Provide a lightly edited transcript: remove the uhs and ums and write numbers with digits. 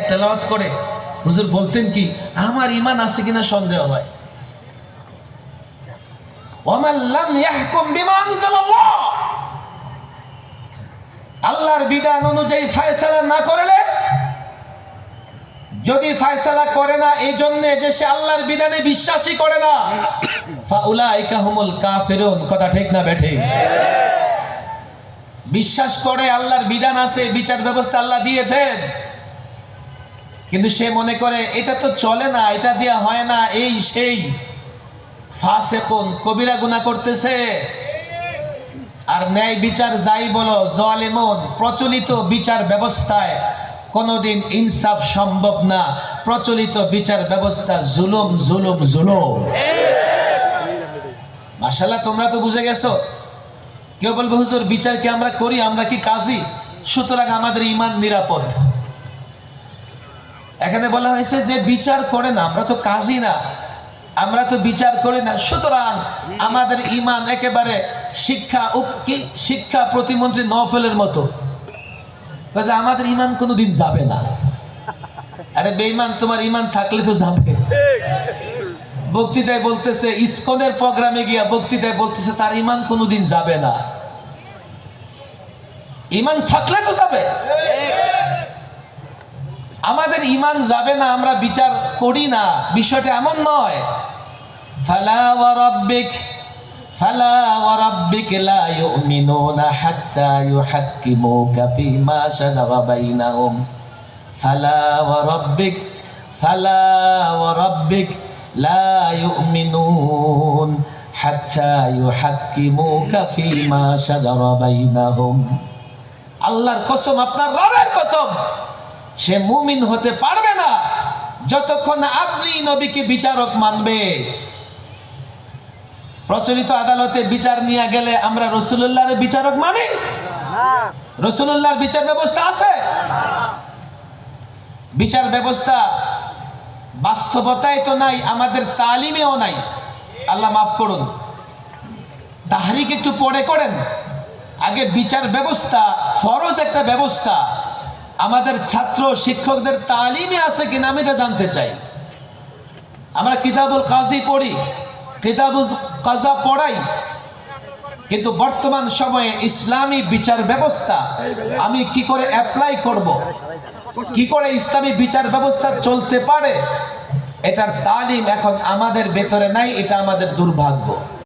তেলাওয়াত করে হুজুর বলতেন কি, আমার ঈমান আছে কিনা সন্দেহ হয়। ওয়ামান লাম ইয়াহকুম বিমা আনজালাল্লাহ, আল্লাহর বিধান অনুযায়ী ফয়সালা না করলে, যদি ফয়সালা করে না এই জন্য যে সে আল্লাহর বিধানে বিশ্বাসই করে না, ফাউলাইকা হুমুল কাফিরুন। কথা ঠিক না বেঠিক? বিশ্বাস করে আল্লাহর বিধান আছে, বিচার ব্যবস্থা আল্লাহ দিয়েছেন, কিন্তু সে মনে করে এটা তো চলে না, এটা দিয়া হয় না, এই সেই, ফাসিকুন, কবিরা গুনাহ করতেছে। আর ন্যায় বিচার যাই বলো, জালিমুন, প্রচলিত বিচার ব্যবস্থায় কোনোদিন ইনসাফ সম্ভব না। প্রচলিত বিচার ব্যবস্থা জুলুম জুলুম জুলুম। মাশাআল্লাহ, তোমরা তো বুঝে গেছো। কেউ বলবে হুজুর বিচার কি আমরা করি, আমরা কি কাজী, সুতরাং আমাদের ঈমান নিরাপদ। এখানে বলা হয়েছে যে বিচার করে না, আমরা তো কাজী না, আমরা তো বিচার করি না, সুতরাং আমাদের ঈমান একেবারে শিক্ষা প্রতিমন্ত্রী নওফেলের মতো। আমাদের ঈমান কোনোদিন যাবে না। আরে বেঈমান, তোমার ঈমান থাকলে তো যাবে। বক্তৃতায় বলতেছে, ইসকনের প্রোগ্রামে গিয়া বক্তৃতায় বলতেছে তার ঈমান কোনোদিন যাবে না। ঈমান থাকলে তো যাবে। আমাদের ঈমান যাবে না, আমরা বিচার করি না, বিষয়টা এমন নয়। ফালা ওয়া রাব্বিক লা ইউমিনুনা হাত্তা ইউহাক্কিমুকা ফীমা শাজারা বাইনাহুম। ফালা ওয়া রাব্বিক লা ইউমিনুন হাত্তা ইউহাক্কিমুকা ফীমা শাজারা বাইনাহুম। আল্লাহর কসম, আপনার রবের কসম, সে মুমিন হতে পারবে না যতক্ষণ আপনি নবীকে বিচারক মানবে। প্রচলিত আদালতে বিচার নিয়ে গেলে আমরা রাসূলুল্লাহর বিচারক মানি? রাসূলুল্লাহর বিচার ব্যবস্থা আছে? বিচার ব্যবস্থা বাস্তবতায় তো নাই, আমাদের তালিমেও নাই। আল্লাহ মাফ করুন, তাহরিক একটু পরে করেন। আগে বিচার ব্যবস্থা ফরজ একটা ব্যবস্থা, আমাদের ছাত্র শিক্ষকদের তালিমে আছে কিনা আমি এটা জানতে চাই। আমরা কিতাবুল কাজী পড়ি, কিতাবুল কাজা পড়াই, কিন্তু বর্তমান সময়ে ইসলামী বিচার ব্যবস্থা আমি কি করে অ্যাপ্লাই করব, কি করে ইসলামী বিচার ব্যবস্থা চলতে পারে, এটার তালিম এখন আমাদের ভেতরে নাই। এটা আমাদের দুর্ভাগ্য।